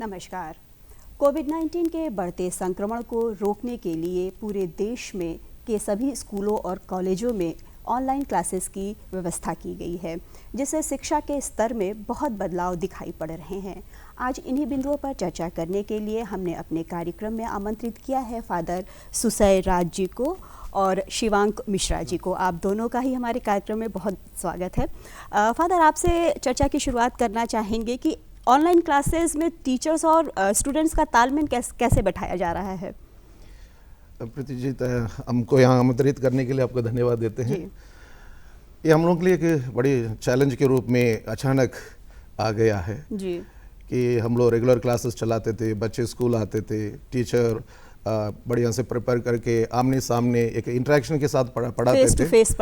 नमस्कार। कोविड-19 के बढ़ते संक्रमण को रोकने के लिए पूरे देश में के सभी स्कूलों और कॉलेजों में ऑनलाइन क्लासेस की व्यवस्था की गई है, जिससे शिक्षा के स्तर में बहुत बदलाव दिखाई पड़ रहे हैं। आज इन्हीं बिंदुओं पर चर्चा करने के लिए हमने अपने कार्यक्रम में आमंत्रित किया है फादर सुसय राज जी को और शिवांक मिश्रा जी को। आप दोनों का ही हमारे कार्यक्रम में बहुत स्वागत है। फादर, आपसे चर्चा की शुरुआत करना चाहेंगे कि ऑनलाइन क्लासेस में टीचर्स और स्टूडेंट्स का तालमेल कैसे बैठाया जा रहा है। प्रीति जी, हमको यहाँ आमंत्रित करने के लिए आपको धन्यवाद देते हैं। ये हम लोग के लिए एक बड़ी चैलेंज के रूप में अचानक आ गया है जी। कि हम लोग रेगुलर क्लासेस चलाते थे, बच्चे स्कूल आते थे, टीचर बढ़िया से प्रिपेयर करके आमने सामने एक इंटरेक्शन के साथ पढ़ाते थे, फेस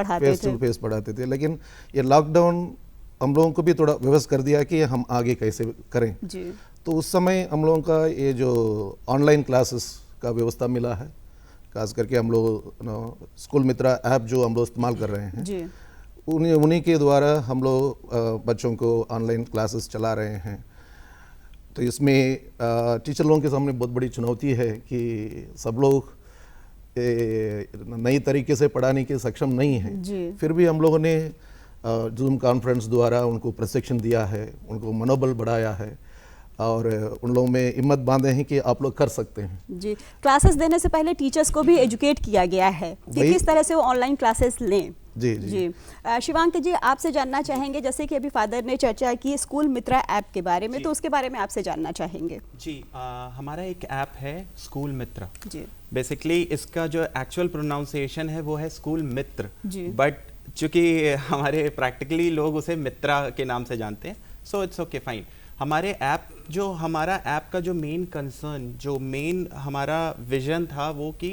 टू फेस पढ़ाते थे। लेकिन ये लॉकडाउन हम लोगों को भी थोड़ा व्यवस्था कर दिया कि हम आगे कैसे करें जी। तो उस समय हम लोगों का ये जो ऑनलाइन क्लासेस का व्यवस्था मिला है, खास करके हम लोग स्कूल मित्रा ऐप जो हम लोग इस्तेमाल कर रहे हैं जी। उन्हीं के द्वारा हम लोग बच्चों को ऑनलाइन क्लासेस चला रहे हैं। तो इसमें टीचर लोगों के सामने बहुत बड़ी चुनौती है कि सब लोग नई तरीके से पढ़ाने के सक्षम नहीं हैं। फिर भी हम लोगों ने जूम कॉन्फ्रेंस द्वारा उनको प्रशिक्षण दिया है, उनको मनोबल बढ़ाया है और उन लोगों में हिम्मत बांधे हैं कि आप लोग कर सकते हैं। जी। क्लासेस देने से पहले टीचर्स को भी एजुकेट किया गया है कि किस तरह से वो ऑनलाइन क्लासेस लें। जी जी, जी। शिवांक जी, आपसे जानना चाहेंगे, जैसे कि अभी फादर ने चर्चा की स्कूल मित्रा ऐप के बारे में, तो उसके बारे में आपसे जानना चाहेंगे। जी, हमारा एक ऐप है स्कूल मित्र। जी। बेसिकली इसका जो एक्चुअल प्रोनाउंसिएशन है वो है स्कूल मित्र, जी। बट चूंकि हमारे प्रैक्टिकली लोग उसे मित्रा के नाम से जानते हैं, सो इट्स ओके फाइन। हमारे ऐप हमारा ऐप का जो मेन कंसर्न, जो मेन हमारा विजन था वो कि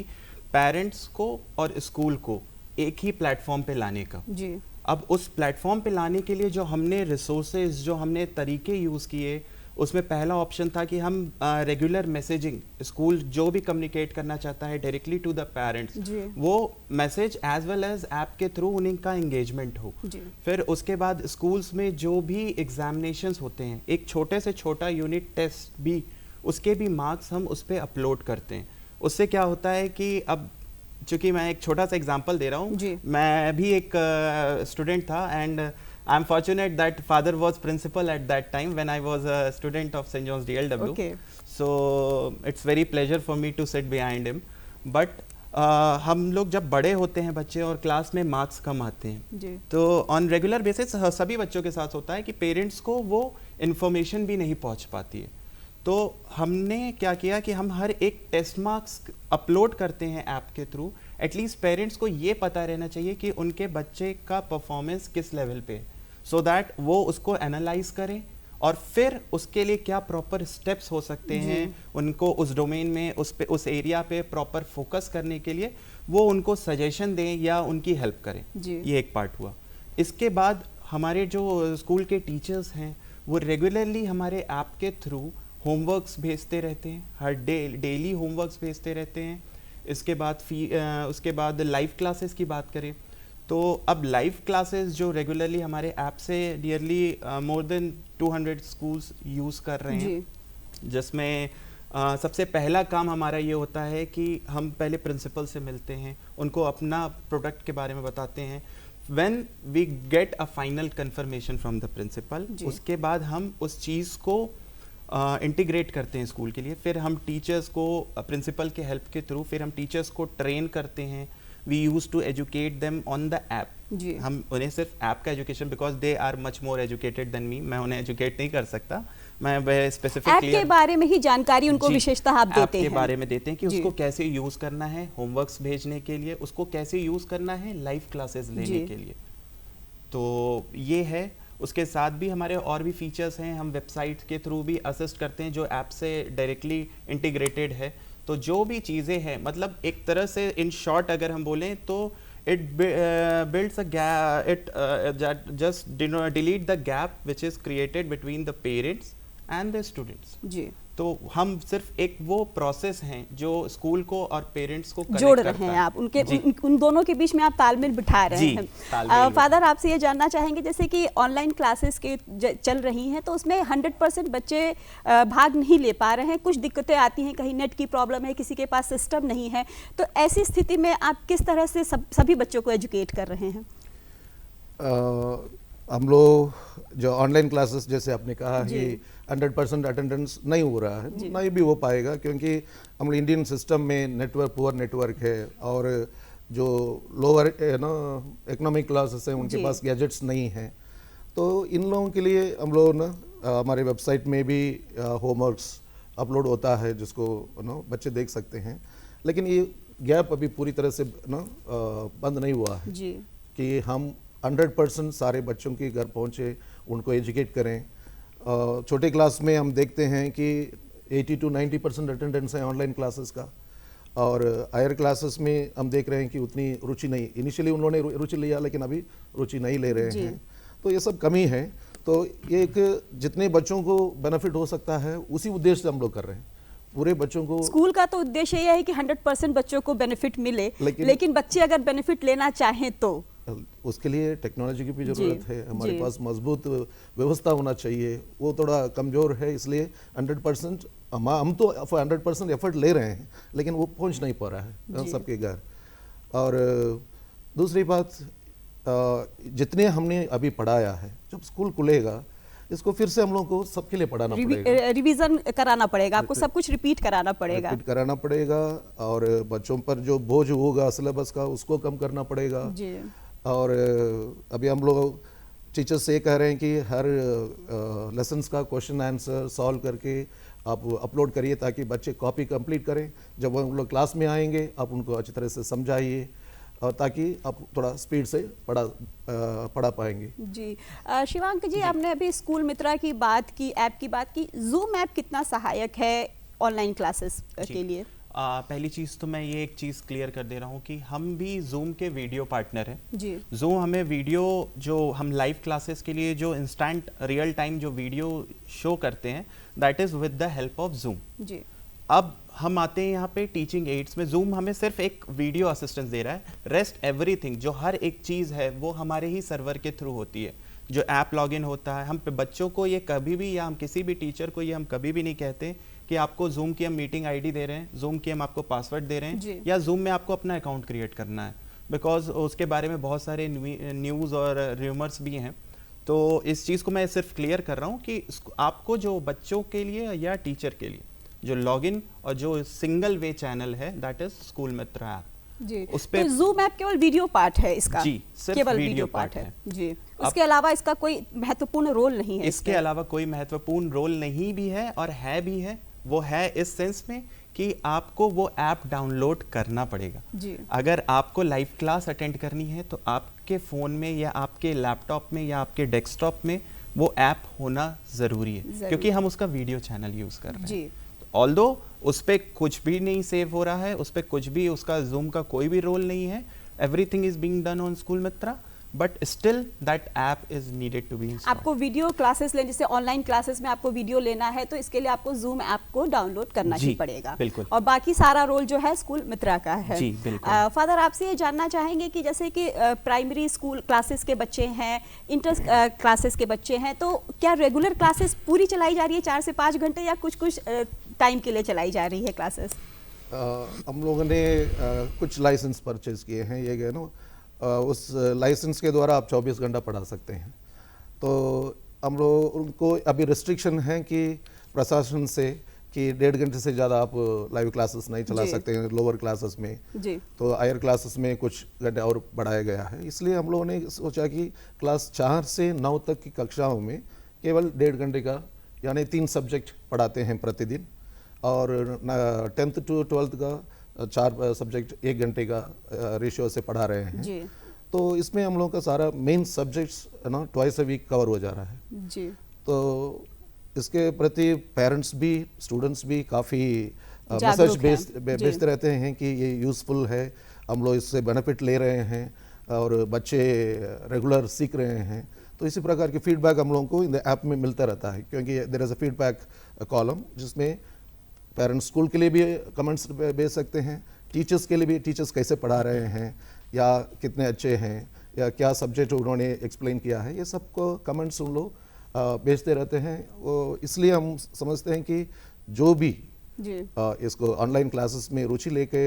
पेरेंट्स को और स्कूल को एक ही प्लेटफॉर्म पे लाने का। जी। अब उस प्लेटफॉर्म पे लाने के लिए जो हमने रिसोर्सेज, जो हमने तरीके यूज़ किए, उसमें पहला ऑप्शन था कि हम रेगुलर मैसेजिंग, स्कूल जो भी कम्युनिकेट करना चाहता है डायरेक्टली टू द पेरेंट्स, वो message as well as app के थ्रू उनका एंगेजमेंट हो। फिर उसके बाद स्कूल्स में जो भी एग्जामिनेशंस होते हैं, एक छोटे से छोटा यूनिट टेस्ट भी, उसके भी मार्क्स हम उस पर अपलोड करते हैं। उससे क्या होता है कि अब चूंकि मैं एक छोटा सा एग्जांपल दे रहा हूँ, मैं भी एक स्टूडेंट था and I'm fortunate that father was principal at that time when I was a student of St. John's DLW. Okay. So it's very pleasure for me to sit behind him. But हम लोग जब बड़े होते हैं बच्चे और class में marks कम आते हैं, तो ऑन रेगुलर बेसिस सभी बच्चों के साथ होता है कि पेरेंट्स को वो इन्फॉर्मेशन भी नहीं पहुंच पाती है। तो हमने क्या किया कि हम हर एक टेस्ट मार्क्स अपलोड करते हैं ऐप के थ्रू। एटलीस्ट पेरेंट्स को ये पता रहना चाहिए कि उनके बच्चे का परफॉर्मेंस किस लेवल पे है, सो दैट वो उसको एनालाइज करें और फिर उसके लिए क्या प्रॉपर स्टेप्स हो सकते हैं, उनको उस डोमेन में उस एरिया पे प्रॉपर फोकस करने के लिए वो उनको सजेशन दें या उनकी हेल्प करें। ये एक पार्ट हुआ। इसके बाद हमारे जो स्कूल के टीचर्स हैं वो रेगुलरली हमारे ऐप के थ्रू होमवर्क्स भेजते रहते हैं, हर डेली होमवर्क्स भेजते रहते हैं। उसके बाद लाइव क्लासेस की बात करें तो अब लाइव क्लासेस जो रेगुलरली हमारे ऐप से nearly more than 200 schools use कर रहे हैं, जिसमें सबसे पहला काम हमारा ये होता है कि हम पहले प्रिंसिपल से मिलते हैं, उनको अपना प्रोडक्ट के बारे में बताते हैं। When we get a final confirmation from the principal, उसके बाद हम उस चीज़ को इंटीग्रेट करते हैं स्कूल के लिए। फिर हम टीचर्स को प्रिंसिपल के हेल्प के थ्रू फिर हम टीचर्स को ट्रेन करते हैं। We used to educate them on the app. हम उन्हें सिर्फ ऐप का education, because they are much more educated than me, मैं उन्हें एजुकेट नहीं कर सकता। मैं स्पेसिफिकली ऐप के बारे में ही जानकारी उनको विशेषता आप देते हैं, के बारे में देते हैं कि उसको कैसे यूज करना है होमवर्क्स भेजने के लिए, उसको कैसे यूज करना है लाइव क्लासेस लेने के लिए। तो ये है। उसके साथ भी हमारे और भी फीचर्स हैं, हम वेबसाइट के थ्रू भी असिस्ट करते हैं जो ऐप से डायरेक्टली इंटीग्रेटेड है। तो जो भी चीज़ें हैं, मतलब एक तरह से इन शॉर्ट अगर हम बोलें तो it builds a gap, it just delete the gap which is created between the parents and the students. जी। तो हम सिर्फ एक वो प्रोसेस हैं जो स्कूल को और पेरेंट्स को जोड़ रहे हैं आप, उन दोनों के बीच में आप तालमेल बिठा रहे हैं। फादर, आपसे ये जानना चाहेंगे, जैसे कि ऑनलाइन क्लासेस के चल रही हैं तो उसमें 100% बच्चे भाग नहीं ले पा रहे हैं, कुछ दिक्कतें आती हैं, कहीं नेट की प्रॉब्लम है, किसी के पास सिस्टम नहीं है, तो ऐसी स्थिति में आप किस तरह से सभी बच्चों को एजुकेट कर रहे हैं? हम लोग जो ऑनलाइन क्लासेस, जैसे आपने कहा कि 100% अटेंडेंस नहीं हो रहा है, नहीं भी हो पाएगा, क्योंकि हम लोग इंडियन सिस्टम में पुअर नेटवर्क है, और जो लोअर इकोनॉमिक क्लासेस हैं उनके पास गैजेट्स नहीं हैं। तो इन लोगों के लिए हम लोग हमारे वेबसाइट में भी होमवर्क्स अपलोड होता है, जिसको बच्चे देख सकते हैं। लेकिन ये गैप अभी पूरी तरह से बंद नहीं हुआ है कि हम 100% सारे बच्चों के घर पहुँचे, उनको एजुकेट करें। छोटे क्लास में हम देखते हैं कि 80 to 90% अटेंडेंस है ऑनलाइन क्लासेस का, और हायर क्लासेस में हम देख रहे हैं कि उतनी रुचि नहीं। इनिशियली उन्होंने रुचि लिया, लेकिन अभी रुचि नहीं ले रहे हैं, तो ये सब कमी है। तो ये एक जितने बच्चों को बेनिफिट हो सकता है उसी उद्देश्य से हम लोग कर रहे हैं। पूरे बच्चों को, स्कूल का तो उद्देश्य यह है कि 100% बच्चों को बेनिफिट मिले, लेकिन बच्चे अगर बेनिफिट लेना चाहें तो उसके लिए टेक्नोलॉजी की भी ज़रूरत है। हमारे पास मजबूत व्यवस्था होना चाहिए, वो थोड़ा कमज़ोर है, इसलिए 100% हम तो 100% एफर्ट ले रहे हैं, लेकिन वो पहुंच नहीं पा रहा है सबके घर। और दूसरी बात, जितने हमने अभी पढ़ाया है, जब स्कूल खुलेगा इसको फिर से हम लोगों को सबके लिए पढ़ाना पड़ेगा, रिवीजन कराना पड़ेगा, आपको सब कुछ रिपीट कराना पड़ेगा, और बच्चों पर जो बोझ होगा सिलेबस का उसको कम करना पड़ेगा। और अभी हम लोग टीचर्स से कह रहे हैं कि हर लेसन्स का क्वेश्चन आंसर सॉल्व करके आप अपलोड करिए, ताकि बच्चे कॉपी कंप्लीट करें। जब वो लोग क्लास में आएंगे आप उनको अच्छी तरह से समझाइए, और ताकि आप थोड़ा स्पीड से पढ़ा पाएंगे। जी शिवांक जी, आपने अभी स्कूल मित्रा की बात की, ऐप की बात की। जूम ऐप कितना सहायक है ऑनलाइन क्लासेस के लिए? पहली चीज़ तो मैं ये एक चीज़ क्लियर कर दे रहा हूँ कि हम भी जूम के वीडियो पार्टनर हैं जी। जूम हमें वीडियो, जो हम लाइव क्लासेस के लिए जो इंस्टेंट रियल टाइम जो वीडियो शो करते हैं, that is with the help of Zoom जी। अब हम आते हैं यहाँ पे टीचिंग एड्स में। जूम हमें सिर्फ एक वीडियो असिस्टेंस दे रहा है, रेस्ट एवरीथिंग जो हर एक चीज़ है वो हमारे ही सर्वर के थ्रू होती है। जो ऐप लॉगिन होता है, हम बच्चों को ये कभी भी, या हम किसी भी टीचर को ये हम कभी भी नहीं कहते कि आपको जूम की हम मीटिंग आईडी दे रहे हैं, जूम की हम आपको पासवर्ड दे रहे हैं, या जूम में आपको अपना अकाउंट क्रिएट करना है, बिकॉज उसके बारे में बहुत सारे न्यूज़ और र्यूमर्स भी हैं। तो इस चीज़ को मैं सिर्फ क्लियर कर रहा हूँ कि आपको जो बच्चों के लिए या टीचर के लिए जो लॉगिन और जो सिंगल वे चैनल है, that is school Mitra app जी। उस पे तो जूम ऐप केवल वीडियो पार्ट है इसका जी, सिर्फ केवल वीडियो पार्ट है जी। उसके अलावा इसका कोई महत्वपूर्ण रोल नहीं है। इसके अलावा कोई महत्वपूर्ण रोल नहीं भी है, और है भी है। वो है इस सेंस में कि आपको वो ऐप डाउनलोड करना पड़ेगा जी। अगर आपको लाइव क्लास अटेंड करनी है तो आपके फ़ोन में या आपके लैपटॉप में या आपके डेस्कटॉप में वो ऐप होना ज़रूरी है, क्योंकि हम उसका वीडियो चैनल यूज़ कर रहे हैं। ऑल्दो उस पर कुछ भी नहीं सेव हो रहा है, उस पर कुछ भी, उसका जूम का कोई भी रोल नहीं है, everything is being done on school Mitra, but still that app is needed to be installed. आपको वीडियो क्लासेस लेने, जैसे ऑनलाइन क्लासेस में आपको वीडियो लेना है तो इसके लिए आपको जूम ऐप को डाउनलोड करना ही पड़ेगा, बिल्कुल। और बाकी सारा रोल जो है स्कूल मित्रा का है जी, बिल्कुल। फादर, आपसे ये जानना चाहेंगे कि जैसे कि प्राइमरी स्कूल क्लासेस के बच्चे हैं, इंटर क्लासेस के बच्चे हैं, तो क्या रेगुलर क्लासेस पूरी चलाई जा रही है 4 से 5 घंटे, या कुछ कुछ टाइम के लिए चलाई जा रही है क्लासेस? हम लोगों ने कुछ लाइसेंस परचेज किए हैं, ये गए ना, उस लाइसेंस के द्वारा आप 24 घंटा पढ़ा सकते हैं। तो हम लोग उनको अभी रिस्ट्रिक्शन है कि प्रशासन से कि 1.5 घंटे से ज़्यादा आप लाइव क्लासेस नहीं चला सकते हैं लोअर क्लासेस में जी। तो हायर क्लासेस में कुछ घंटे और बढ़ाया गया है। इसलिए हम लोगों ने सोचा कि क्लास 4 से 9 तक की कक्षाओं में केवल 1.5 घंटे का, यानी 3 सब्जेक्ट पढ़ाते हैं प्रतिदिन, और 10th to 12th का 4 सब्जेक्ट 1 घंटे का रेशियो से पढ़ा रहे हैं जी। तो इसमें हम लोगों का सारा मेन सब्जेक्ट्स ना ट्वाइस अ वीक कवर हो जा रहा है जी। तो इसके प्रति पेरेंट्स भी, स्टूडेंट्स भी काफ़ी मैसेज भेजते रहते हैं कि ये यूज़फुल है, हम लोग इससे बेनिफिट ले रहे हैं और बच्चे रेगुलर सीख रहे हैं। तो इसी प्रकार की फीडबैक हम लोगों को इन द ऐप में मिलता रहता है, क्योंकि there is a feedback column जिसमें पेरेंट्स स्कूल के लिए भी कमेंट्स भेज सकते हैं, टीचर्स के लिए भी, टीचर्स कैसे पढ़ा रहे हैं या कितने अच्छे हैं या क्या सब्जेक्ट उन्होंने एक्सप्लेन किया है, ये सबको कमेंट्स उन लोग भेजते रहते हैं। वो इसलिए हम समझते हैं कि जो भी इसको ऑनलाइन क्लासेस में रुचि लेके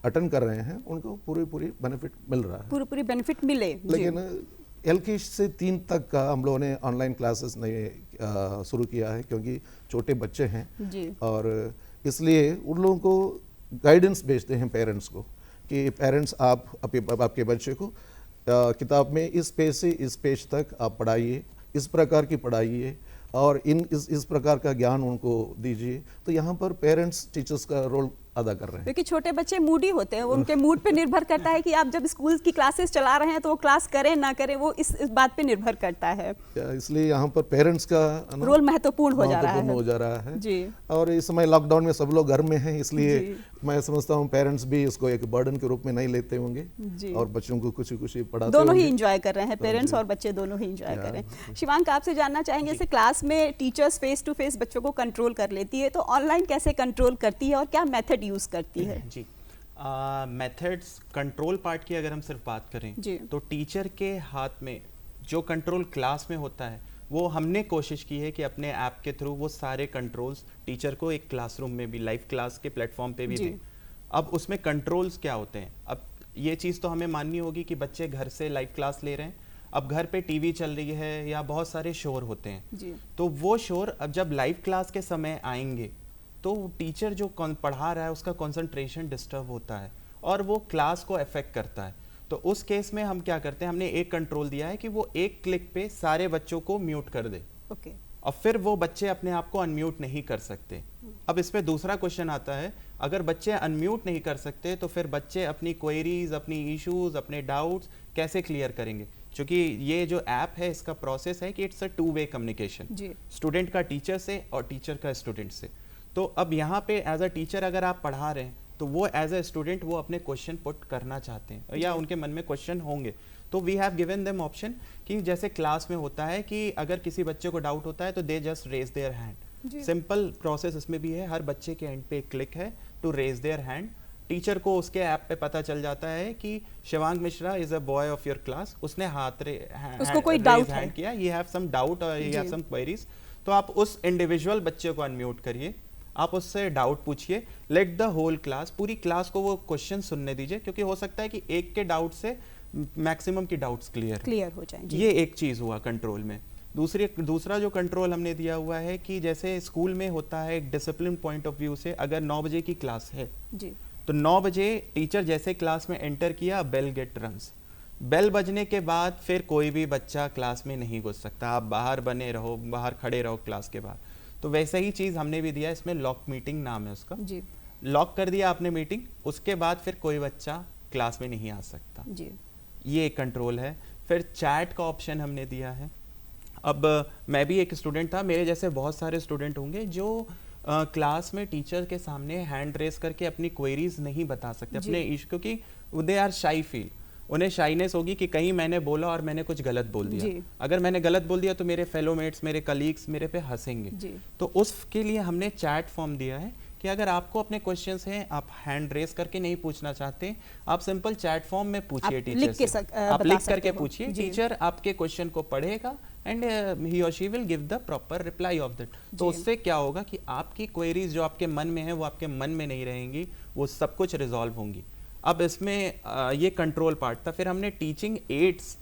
अटेंड कर रहे हैं उनको पूरी बेनिफिट मिल रहा है, पूरी बेनिफिट मिले। लेकिन LKG से 3 तक का हम लोगों ने ऑनलाइन क्लासेस नहीं शुरू किया है, क्योंकि छोटे बच्चे हैं जी। और इसलिए उन लोगों को गाइडेंस भेजते हैं पेरेंट्स को कि पेरेंट्स आप आपके बच्चे को किताब में इस पेज से इस पेज तक आप पढ़ाइए, इस प्रकार की पढ़ाइए और इस प्रकार का ज्ञान उनको दीजिए। तो यहाँ पर पेरेंट्स टीचर्स का रोल अदा कर रहे हैं, क्योंकि छोटे बच्चे मूडी होते हैं, उनके मूड पे निर्भर करता है कि आप जब स्कूल की क्लासेस चला रहे हैं तो वो क्लास करें ना करें, वो इस बात पे निर्भर करता है। इसलिए यहाँ पर पेरेंट्स का रोल महत्वपूर्ण हो जा रहा है जी। और इस समय लॉकडाउन में सब लोग घर में हैं, इसलिए मैं समझता हूँ पेरेंट्स भी इसको एक बर्डन के रूप में नहीं लेते होंगे और बच्चों को खुशी पढ़ाते दोनों ही इंजॉय कर रहे हैं, पेरेंट्स और बच्चे दोनों ही इंजॉय कर रहे हैं। शिवांक, आपसे जानना चाहेंगे, जैसे क्लास में टीचर्स फेस टू फेस बच्चों को कंट्रोल कर लेती है, तो ऑनलाइन कैसे कंट्रोल करती है और क्या मेथड यूज करती है? जी, मेथड्स कंट्रोल पार्ट की अगर हम सिर्फ बात करें तो टीचर के हाथ में जो कंट्रोल क्लास में होता है वो हमने कोशिश की है कि अपने ऐप के थ्रू वो सारे कंट्रोल्स टीचर को एक क्लासरूम में भी, लाइव क्लास के प्लेटफॉर्म पे भी दें। अब उसमें कंट्रोल्स क्या होते हैं, अब ये चीज़ तो हमें माननी होगी कि बच्चे घर से लाइव क्लास ले रहे हैं, अब घर पे टीवी चल रही है या बहुत सारे शोर होते हैं, तो वो शोर अब जब लाइव क्लास के समय आएंगे तो टीचर जो पढ़ा रहा है उसका कंसंट्रेशन डिस्टर्ब होता है और वो क्लास को अफेक्ट करता है। तो उस केस में हम क्या करते हैं, हमने एक कंट्रोल दिया है कि वो एक क्लिक पे सारे बच्चों को म्यूट कर दे, और फिर वो बच्चे अपने आप को अनम्यूट नहीं कर सकते। अब इस पे दूसरा क्वेश्चन आता है, अगर बच्चे अनम्यूट नहीं कर सकते तो फिर बच्चे अपनी क्वेरीज, अपनी इश्यूज, अपने डाउट्स कैसे क्लियर करेंगे? क्योंकि ये जो ऐप है इसका प्रोसेस है कि it's a two way communication, student का टीचर से और टीचर का स्टूडेंट से। तो अब यहाँ पे एज अ टीचर अगर आप पढ़ा रहे हैं तो वो एज अ स्टूडेंट वो अपने क्वेश्चन पुट करना चाहते हैं या उनके मन में क्वेश्चन होंगे, तो we have given them option कि जैसे क्लास में होता है कि अगर किसी बच्चे को डाउट होता है तो they just raise their hand. Simple process इसमें भी है, हर बच्चे के एंड पे एक क्लिक है to raise their hand. Teacher को उसके ऐप पे पता चल जाता है कि Shivank Mishra is a boy of your class, उसने उसको कोई डाउट किया, यू हैव सम डाउट और यू हैव सम क्वेरीज, तो आप उस इंडिविजुअल बच्चे को अनम्यूट करिए, आप उससे डाउट पूछिए, लेट द होल क्लास, पूरी क्लास को वो क्वेश्चन सुनने दीजिए, क्योंकि हो सकता है कि एक के डाउट से मैक्सिमम की डाउट्स क्लियर हो जाएं। ये एक चीज हुआ कंट्रोल में। दूसरा जो कंट्रोल हमने दिया हुआ है कि जैसे स्कूल में होता है एक डिसिप्लिन पॉइंट ऑफ व्यू से, अगर 9 बजे की क्लास है तो 9 बजे टीचर जैसे क्लास में एंटर किया, बेल गेट रंग्स, बेल बजने के बाद फिर कोई भी बच्चा क्लास में नहीं घुस सकता, आप बाहर बने रहो, बाहर खड़े रहो क्लास के बाहर। तो वैसे ही चीज़ हमने भी दिया, इसमें लॉक मीटिंग नाम है उसका, लॉक कर दिया आपने मीटिंग, उसके बाद फिर कोई बच्चा क्लास में नहीं आ सकता, ये एक कंट्रोल है। फिर चैट का ऑप्शन हमने दिया है। अब मैं भी एक स्टूडेंट था, मेरे जैसे बहुत सारे स्टूडेंट होंगे जो क्लास में टीचर के सामने हैंड रेस करके अपनी क्वेरीज नहीं बता सकते अपने इश्यू, क्योंकि दे आर शाई फील, उन्हें शाइनेस होगी कि कहीं मैंने बोला और मैंने कुछ गलत बोल दिया, अगर मैंने गलत बोल दिया तो मेरे फेलोमेट्स, मेरे कलीग्स मेरे पे हंसेंगे। तो उसके लिए हमने चैट फॉर्म दिया है कि अगर आपको अपने क्वेश्चंस हैं, आप हैंड रेस करके नहीं पूछना चाहते, आप सिंपल चैट फॉर्म में पूछिए टीचर से, आप लिख करके पूछिए, टीचर आपके क्वेश्चन को पढ़ेगा एंड ही और she will give the proper reply off that. तो उससे क्या होगा कि आपकी क्वेरीज जो आपके मन में है वो आपके मन में नहीं रहेंगी, वो सब कुछ रिजॉल्व होंगी। अब इसमें ये कंट्रोल पार्ट था। फिर हमने टीचिंग एड्स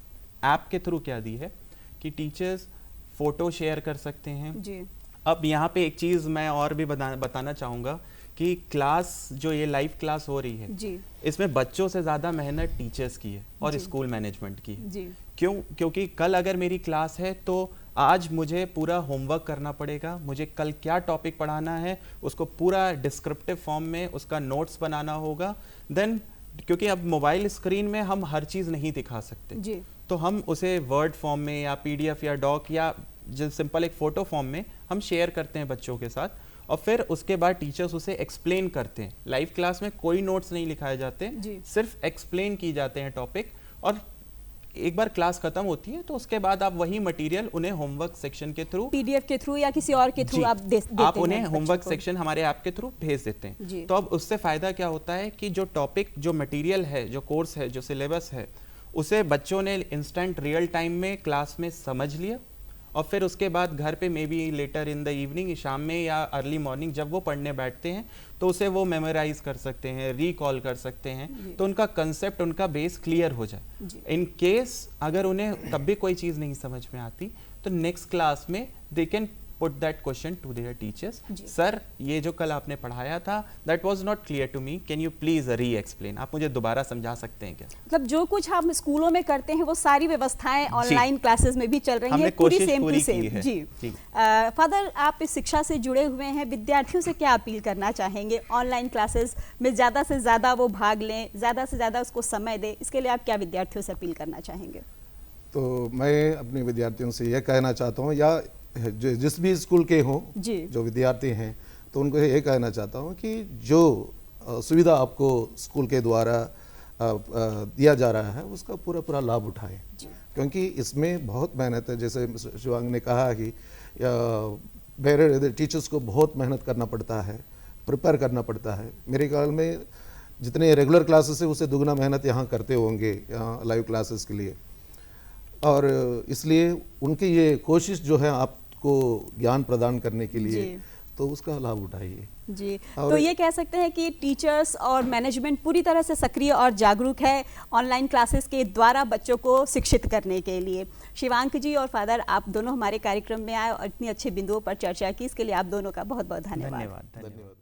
ऐप के थ्रू क्या दी है कि टीचर्स फोटो शेयर कर सकते हैं जी। अब यहाँ पे एक चीज़ मैं और भी बताना चाहूँगा कि क्लास जो ये लाइव क्लास हो रही है जी, इसमें बच्चों से ज़्यादा मेहनत टीचर्स की है और स्कूल मैनेजमेंट की है जी। क्योंकि कल अगर मेरी क्लास है तो आज मुझे पूरा होमवर्क करना पड़ेगा, मुझे कल क्या टॉपिक पढ़ाना है उसको पूरा डिस्क्रिप्टिव फॉर्म में उसका नोट्स बनाना होगा। देन क्योंकि अब मोबाइल स्क्रीन में हम हर चीज़ नहीं दिखा सकते जी, तो हम उसे वर्ड फॉर्म में या पीडीएफ या डॉक या जो सिंपल एक फ़ोटो फॉर्म में हम शेयर करते हैं बच्चों के साथ, और फिर उसके बाद टीचर्स उसे एक्सप्लेन करते हैं। लाइव क्लास में कोई नोट्स नहीं लिखाए जाते, सिर्फ एक्सप्लेन की जाते हैं टॉपिक, और एक बार क्लास खत्म होती है तो उसके बाद आप वही मटेरियल उन्हें होमवर्क सेक्शन के थ्रू, पीडीएफ के थ्रू या किसी और के थ्रू आप देते आप उन्हें होमवर्क सेक्शन हमारे ऐप के थ्रू भेज देते हैं। तो अब उससे फायदा क्या होता है कि जो टॉपिक, जो मटेरियल है, जो कोर्स है, जो सिलेबस है, उसे बच्चों ने इंस्टेंट रियल टाइम में क्लास में समझ लिया और फिर उसके बाद घर पे maybe later in the evening, शाम में या अर्ली मॉर्निंग जब वो पढ़ने बैठते हैं तो उसे वो मेमोराइज कर सकते हैं, रिकॉल कर सकते हैं, तो उनका कंसेप्ट, उनका बेस क्लियर हो जाए। इन केस अगर उन्हें तब भी कोई चीज़ नहीं समझ में आती तो नेक्स्ट क्लास में they can put that question to their teachers, sir ये जो कल आपने पढ़ाया था that was not clear to me, can you please re explain, आप मुझे दोबारा समझा सकते हैं क्या? मतलब जो कुछ हम स्कूलों में करते हैं वो सारी व्यवस्थाएं ऑनलाइन क्लासेस में भी ज़्यादा है, पूरी सेम टू सेम। जी फादर, आप इस शिक्षा से जुड़े हुए हैं, विद्यार्थियों से क्या अपील करना चाहेंगे? ऑनलाइन क्लासेस में ज़्यादा से ज़्यादा वो भाग लें, ज़्यादा से ज़्यादा उसको समय दें, इसके लिए आप क्या विद्यार्थियों से अपील करना चाहेंगे? तो मैं अपने विद्यार्थियों से यह कहना चाहता हूँ, या जिस भी स्कूल के हों जो विद्यार्थी हैं, तो उनको ये कहना चाहता हूँ कि जो सुविधा आपको स्कूल के द्वारा दिया जा रहा है उसका पूरा लाभ उठाएं, क्योंकि इसमें बहुत मेहनत है। जैसे शिवांग ने कहा कि मेरे टीचर्स को बहुत मेहनत करना पड़ता है, प्रिपेयर करना पड़ता है। मेरे ख्याल में जितने रेगुलर क्लासेस है उससे दुगना मेहनत यहाँ करते होंगे लाइव क्लासेस के लिए, और इसलिए उनकी ये कोशिश जो है आपको ज्ञान प्रदान करने के लिए, तो उसका लाभ उठाइए। जी, तो ये कह सकते हैं कि टीचर्स और मैनेजमेंट पूरी तरह से सक्रिय और जागरूक है ऑनलाइन क्लासेस के द्वारा बच्चों को शिक्षित करने के लिए। शिवांक जी और फादर, आप दोनों हमारे कार्यक्रम में आए और इतनी अच्छे बिंदुओं पर चर्चा की, इसके लिए आप दोनों का बहुत बहुत धन्यवाद। धन्यवाद।